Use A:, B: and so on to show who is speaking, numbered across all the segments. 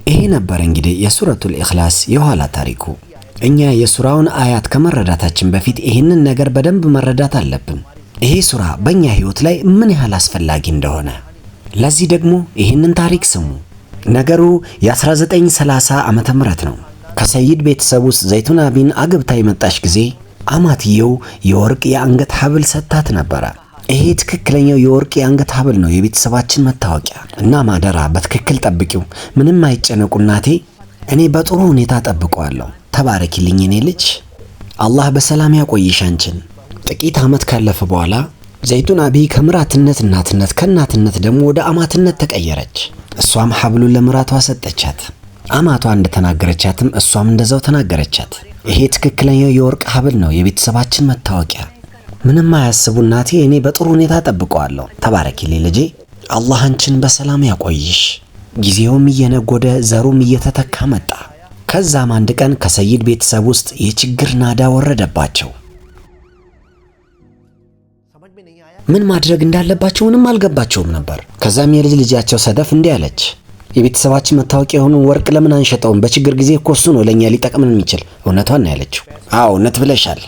A: ይሄ ነበር እንግዲህ የሱረቱል ኢኽላስ የኋላ ታሪኩ። እኛ የሱራውን አያት ከመረዳታችን በፊት ይህንን ነገር በደንብ መረዳት አለብን። ይሄ ሱራ በእኛ ህይወት ላይ ምን ያህል አስፈላጊ እንደሆነ። ለዚህ ደግሞ ይህንን ታሪክ ስሙ። ነገሩ የ1930 ዓመተ ምህረት ነው። ከሰይድ ቤተሰብ ውስጥ ዘይቱና ቢን አግብታ የመጣች ጊዜ አማትየው የወርቅ የአንገት ሐብል ሰጥታት ነበረ። ይሄ ትክክለኛው የወርቅ የአንገት ሐብል ነው፣ የቤተሰባችን መታወቂያ እና ማደራ በትክክል ጠብቂው፣ ምንም አይጨነቁ እናቴ፣ እኔ በጥሩ ሁኔታ ጠብቀዋለሁ፣ ተባረኪልኝ እኔ ልጅ፣ አላህ በሰላም ያቆይሽ አንቺን። ጥቂት ዓመት ካለፈ በኋላ ዘይቱና ቢ ከምራትነት እናትነት ከእናትነት ደግሞ ወደ አማትነት ተቀየረች። እሷም ሐብሉን ለምራቷ ሰጠቻት። አማቷ እንደተናገረቻትም እሷም እንደዛው ተናገረቻት። ይሄ ትክክለኛው የወርቅ ሐብል ነው፣ የቤተሰባችን መታወቂያ፣ ምንም አያስቡ እናቴ፣ እኔ በጥሩ ሁኔታ ጠብቀዋለሁ፣ ተባረኪልኝ ልጄ፣ አላህ አንቺን በሰላም ያቆይሽ። ጊዜውም እየነጎደ ዘሩም እየተተካ መጣ። ከዛም አንድ ቀን ከሰይድ ቤተሰብ ውስጥ የችግር ናዳ ወረደባቸው። ምን ማድረግ እንዳለባቸው ምንም አልገባቸውም ነበር። ከዛም የልጅ ልጃቸው ሰደፍ እንዲህ አለች፣ የቤተሰባችን መታወቂያ የሆነውን ወርቅ ለምን አንሸጠውም? በችግር ጊዜ እኮ እሱ ነው ለኛ ሊጠቅምን የሚችል። እውነቷን ነው ያለችው። አዎ እውነት ብለሻል።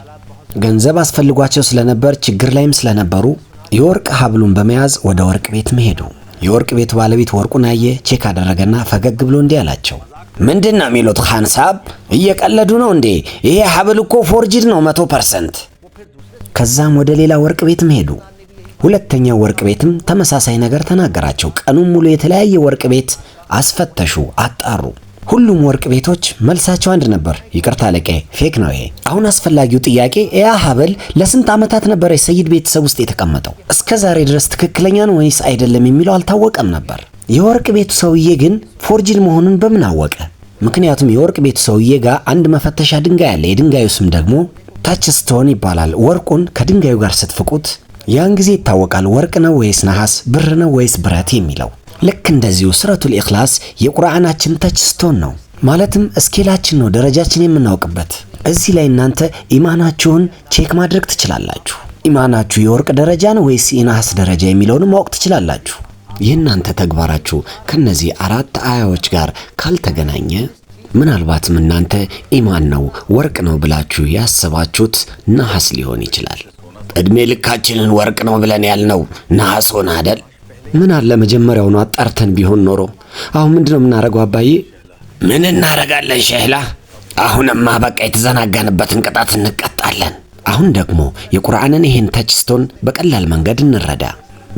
A: ገንዘብ አስፈልጓቸው ስለነበር ችግር ላይም ስለነበሩ የወርቅ ሐብሉን በመያዝ ወደ ወርቅ ቤት መሄዱ። የወርቅ ቤቱ ባለቤት ወርቁን አየ፣ ቼክ አደረገና ፈገግ ብሎ እንዲህ አላቸው፣ ምንድነው የሚሉት ኻንሳብ? እየቀለዱ ነው እንዴ? ይሄ ሐብል እኮ ፎርጅድ ነው 100%። ከዛም ወደ ሌላ ወርቅ ቤት መሄዱ። ሁለተኛው ወርቅ ቤትም ተመሳሳይ ነገር ተናገራቸው። ቀኑን ሙሉ የተለያየ ወርቅ ቤት አስፈተሹ፣ አጣሩ። ሁሉም ወርቅ ቤቶች መልሳቸው አንድ ነበር፣ ይቅርታ አለቄ፣ ፌክ ነው ይሄ። አሁን አስፈላጊው ጥያቄ ያ ሐብል ለስንት ዓመታት ነበር የሰይድ ቤተሰብ ውስጥ የተቀመጠው? እስከ ዛሬ ድረስ ትክክለኛ ነው ወይስ አይደለም የሚለው አልታወቀም ነበር። የወርቅ ቤቱ ሰውዬ ግን ፎርጅድ መሆኑን በምን አወቀ? ምክንያቱም የወርቅ ቤቱ ሰውዬ ጋር አንድ መፈተሻ ድንጋይ አለ። የድንጋዩ ስም ደግሞ ታች ስቶን ይባላል። ወርቁን ከድንጋዩ ጋር ስትፍቁት ያን ጊዜ ይታወቃል ወርቅ ነው ወይስ ነሐስ፣ ብር ነው ወይስ ብረት የሚለው። ልክ እንደዚሁ ሱረቱል ኢኽላስ የቁርአናችን ተች ስቶን ነው፣ ማለትም እስኬላችን ነው፣ ደረጃችን የምናውቅበት። እዚህ ላይ እናንተ ኢማናችሁን ቼክ ማድረግ ትችላላችሁ። ኢማናችሁ የወርቅ ደረጃ ነው ወይስ የነሐስ ደረጃ የሚለውን ማወቅ ትችላላችሁ። የእናንተ ተግባራችሁ ከነዚህ 4 አያዎች ጋር ካልተገናኘ ምናልባትም እናንተ ኢማን ነው ወርቅ ነው ብላችሁ ያሰባችሁት ነሐስ ሊሆን ይችላል። እድሜ ልካችንን ወርቅ ነው ብለን ያልነው ነሐስ ሆነ አይደል? ምን አለ መጀመሪያውኑ አጣርተን ቢሆን ኖሮ። አሁን ምንድነው የምናረገው አባዬ? ምን እናረጋለን ሸህላ? አሁንማ በቃ የተዘናጋንበትን ቅጣት እንቀጣለን። አሁን ደግሞ የቁርአንን ይሄን ተችስቶን በቀላል መንገድ እንረዳ፣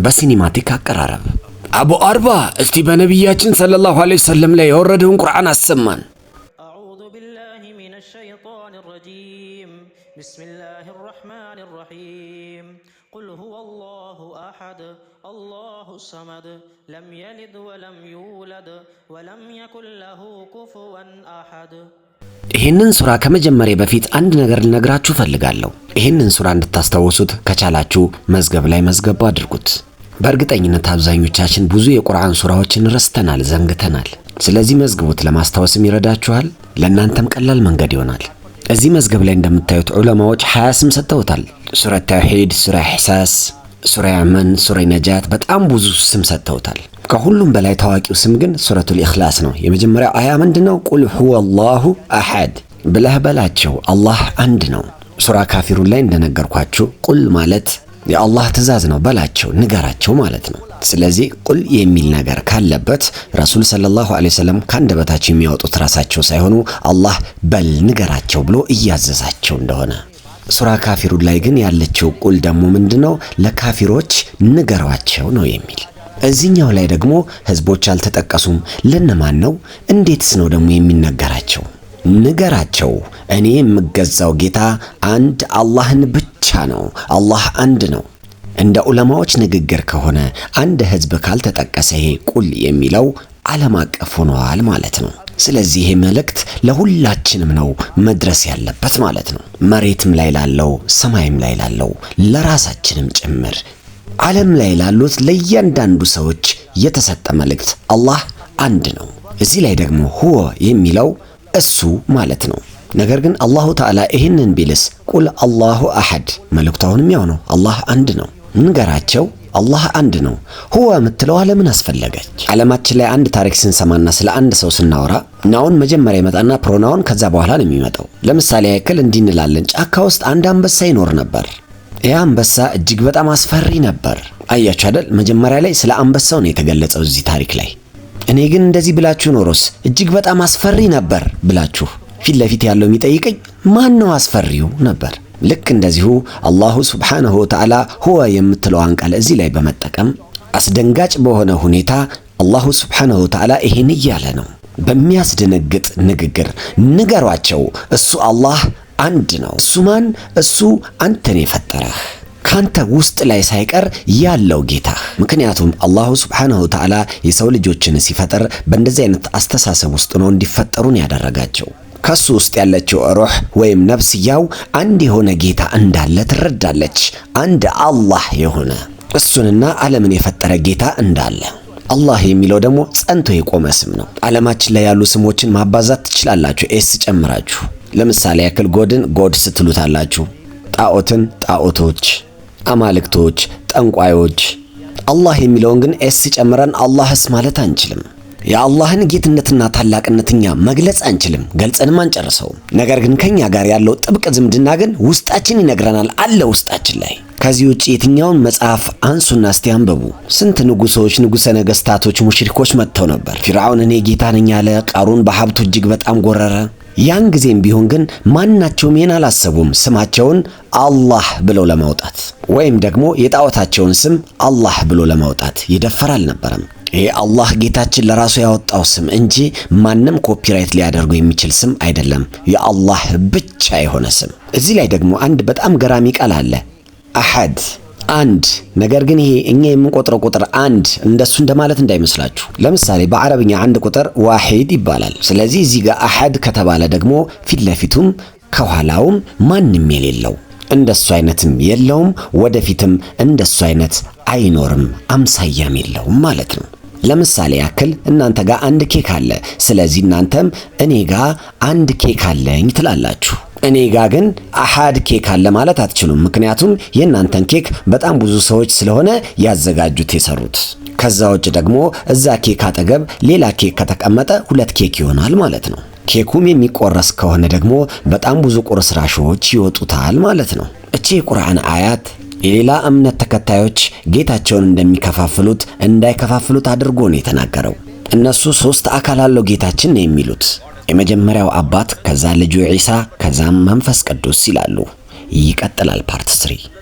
A: በሲኒማቲክ አቀራረብ። አቡ አርባ እስቲ በነቢያችን ሰለላሁ ዐለይሂ ወሰለም ላይ የወረደውን ቁርአን አሰማን።
B: አዑዙ ቢላሂ ሚነሽ ሸይጣኒር ረጂም ቢስሚላሂር ረህማኒር ረሂም ቁል ሁወላሁ አሐድ አላሁ ሰመድ ለም የሊድ ወለም ዩውለድ ወለም የኩን ለሁ ኩፉወን አሐድ።
A: ይህንን ሱራ ከመጀመሪያ በፊት አንድ ነገር ልነግራችሁ ፈልጋለሁ። ይህንን ሱራ እንድታስታውሱት ከቻላችሁ መዝገብ ላይ መዝገብ አድርጉት። በእርግጠኝነት አብዛኞቻችን ብዙ የቁርአን ሱራዎችን ረስተናል፣ ዘንግተናል። ስለዚህ መዝግቡት፣ ለማስታወስም ይረዳችኋል፣ ለእናንተም ቀላል መንገድ ይሆናል። እዚህ መዝገብ ላይ እንደምታዩት ዑለማዎች 20 ስም ሰጥተውታል። ሱራ ተውሂድ፣ ሱራ ኢሕሳስ፣ ሱራ ያመን፣ ሱራ ነጃት፣ በጣም ብዙ ስም ሰጥተውታል። ከሁሉም በላይ ታዋቂው ስም ግን ሱረቱል ኢኽላስ ነው። የመጀመሪያው አያ ምንድነው? ቁል ሁወላሁ አሐድ ብለህ በላቸው አላህ አንድ ነው። ሱራ ካፊሩን ላይ እንደነገርኳችሁ ቁል ማለት የአላህ ትእዛዝ ነው፣ በላቸው ንገራቸው ማለት ነው። ስለዚህ ቁል የሚል ነገር ካለበት ረሱል ሰለላሁ ዐለይሂ ወሰለም ካንደበታቸው የሚያወጡት ራሳቸው ሳይሆኑ አላህ በል ንገራቸው ብሎ እያዘዛቸው እንደሆነ። ሱራ ካፊሩን ላይ ግን ያለችው ቁል ደግሞ ምንድነው? ለካፊሮች ንገሯቸው ነው የሚል። እዚህኛው ላይ ደግሞ ህዝቦች አልተጠቀሱም። ለነማን ነው? እንዴትስ ነው ደግሞ የሚነገራቸው? ንገራቸው እኔ የምገዛው ጌታ አንድ አላህን ብቻ ነው፣ አላህ አንድ ነው። እንደ ዑለማዎች ንግግር ከሆነ አንድ ህዝብ ካልተጠቀሰ ይሄ ቁል የሚለው ዓለም አቀፍ ሆኗል ማለት ነው። ስለዚህ ይሄ መልእክት ለሁላችንም ነው መድረስ ያለበት ማለት ነው። መሬትም ላይ ላለው፣ ሰማይም ላይ ላለው፣ ለራሳችንም ጭምር ዓለም ላይ ላሉት ለእያንዳንዱ ሰዎች የተሰጠ መልእክት አላህ አንድ ነው። እዚህ ላይ ደግሞ ሁወ የሚለው እሱ ማለት ነው። ነገር ግን አላሁ ተዓላ ይህንን ቢልስ ቁል አላሁ አሐድ መልእክታውንም ያው ነው። አላህ አንድ ነው። ንገራቸው አላህ አንድ ነው። ሁወ የምትለዋ ለምን አስፈለገች? ዓለማችን ላይ አንድ ታሪክ ስንሰማና ስለ አንድ ሰው ስናወራ ናውን መጀመሪያ ይመጣና ፕሮናውን ከዛ በኋላ ነው የሚመጣው። ለምሳሌ ያክል እንዲህ እንላለን፣ ጫካ ውስጥ አንድ አንበሳ ይኖር ነበር። ያ አንበሳ እጅግ በጣም አስፈሪ ነበር። አያችሁ አይደል? መጀመሪያ ላይ ስለ አንበሳው ነው የተገለጸው እዚህ ታሪክ ላይ። እኔ ግን እንደዚህ ብላችሁ ኖሮስ እጅግ በጣም አስፈሪ ነበር ብላችሁ ፊት ለፊት ያለው የሚጠይቀኝ ማን ነው አስፈሪው ነበር። ልክ እንደዚሁ አላሁ ሱብሓነሁ ወተዓላ ሁወ የምትለዋን ቃል እዚህ ላይ በመጠቀም አስደንጋጭ በሆነ ሁኔታ አላሁ ሱብሓነሁ ወተዓላ ይሄን እያለ ነው። በሚያስደነግጥ ንግግር ንገሯቸው እሱ አላህ አንድ ነው። እሱ ማን? እሱ አንተን የፈጠረህ ካንተ ውስጥ ላይ ሳይቀር ያለው ጌታህ። ምክንያቱም አላሁ ሱብሓነሁ ወተዓላ የሰው ልጆችን ሲፈጥር በእንደዚህ አይነት አስተሳሰብ ውስጥ ነው እንዲፈጠሩን ያደረጋቸው። ከሱ ውስጥ ያለችው ሩህ ወይም ነፍስያው አንድ የሆነ ጌታ እንዳለ ትረዳለች። አንድ አላህ የሆነ እሱንና ዓለምን የፈጠረ ጌታ እንዳለ። አላህ የሚለው ደግሞ ጸንቶ የቆመ ስም ነው። ዓለማችን ላይ ያሉ ስሞችን ማባዛት ትችላላችሁ፣ ኤስ ጨምራችሁ። ለምሳሌ ያክል ጎድን ጎድስ ትሉታላችሁ፣ ጣዖትን ጣዖቶች፣ አማልክቶች፣ ጠንቋዮች። አላህ የሚለውን ግን ኤስ ጨምረን አላህስ ማለት አንችልም። የአላህን ጌትነትና ታላቅነት እኛ መግለጽ አንችልም፣ ገልጸንም አንጨርሰውም። ነገር ግን ከኛ ጋር ያለው ጥብቅ ዝምድና ግን ውስጣችን ይነግረናል፣ አለ ውስጣችን ላይ። ከዚህ ውጪ የትኛውን መጽሐፍ አንሱና እስቲ አንብቡ። ስንት ንጉሶች፣ ንጉሠ ነገሥታቶች፣ ሙሽሪኮች መጥተው ነበር። ፊርዓውን እኔ ጌታ ነኝ አለ። ቃሩን በሀብቱ እጅግ በጣም ጎረረ። ያን ጊዜም ቢሆን ግን ማናቸውም ይህን አላሰቡም፣ ስማቸውን አላህ ብለው ለማውጣት ወይም ደግሞ የጣዖታቸውን ስም አላህ ብሎ ለማውጣት የደፈር አልነበረም። ይሄ አላህ ጌታችን ለራሱ ያወጣው ስም እንጂ ማንም ኮፒራይት ሊያደርጉ የሚችል ስም አይደለም፣ የአላህ ብቻ የሆነ ስም። እዚህ ላይ ደግሞ አንድ በጣም ገራሚ ቃል አለ፣ አሐድ አንድ። ነገር ግን ይሄ እኛ የምንቆጥረው ቁጥር አንድ እንደሱ እንደማለት እንዳይመስላችሁ። ለምሳሌ በአረብኛ አንድ ቁጥር ዋሂድ ይባላል። ስለዚህ እዚህ ጋር አሐድ ከተባለ ደግሞ ፊት ለፊቱም ከኋላውም ማንም የሌለው፣ እንደሱ አይነትም የለውም፣ ወደፊትም እንደሱ አይነት አይኖርም፣ አምሳያም የለውም ማለት ነው። ለምሳሌ ያክል እናንተ ጋር አንድ ኬክ አለ። ስለዚህ እናንተም እኔ ጋር አንድ ኬክ አለኝ ትላላችሁ። እኔ ጋር ግን አሐድ ኬክ አለ ማለት አትችሉም። ምክንያቱም የእናንተን ኬክ በጣም ብዙ ሰዎች ስለሆነ ያዘጋጁት የሰሩት። ከዛ ውጭ ደግሞ እዛ ኬክ አጠገብ ሌላ ኬክ ከተቀመጠ ሁለት ኬክ ይሆናል ማለት ነው። ኬኩም የሚቆረስ ከሆነ ደግሞ በጣም ብዙ ቁርስራሾች ይወጡታል ማለት ነው። እቺ የቁርአን አያት የሌላ እምነት ተከታዮች ጌታቸውን እንደሚከፋፍሉት እንዳይከፋፍሉት አድርጎ ነው የተናገረው። እነሱ ሶስት አካል አለው ጌታችን ነው የሚሉት። የመጀመሪያው አባት፣ ከዛ ልጁ ዒሳ፣ ከዛም መንፈስ ቅዱስ ይላሉ። ይቀጥላል ፓርት 3።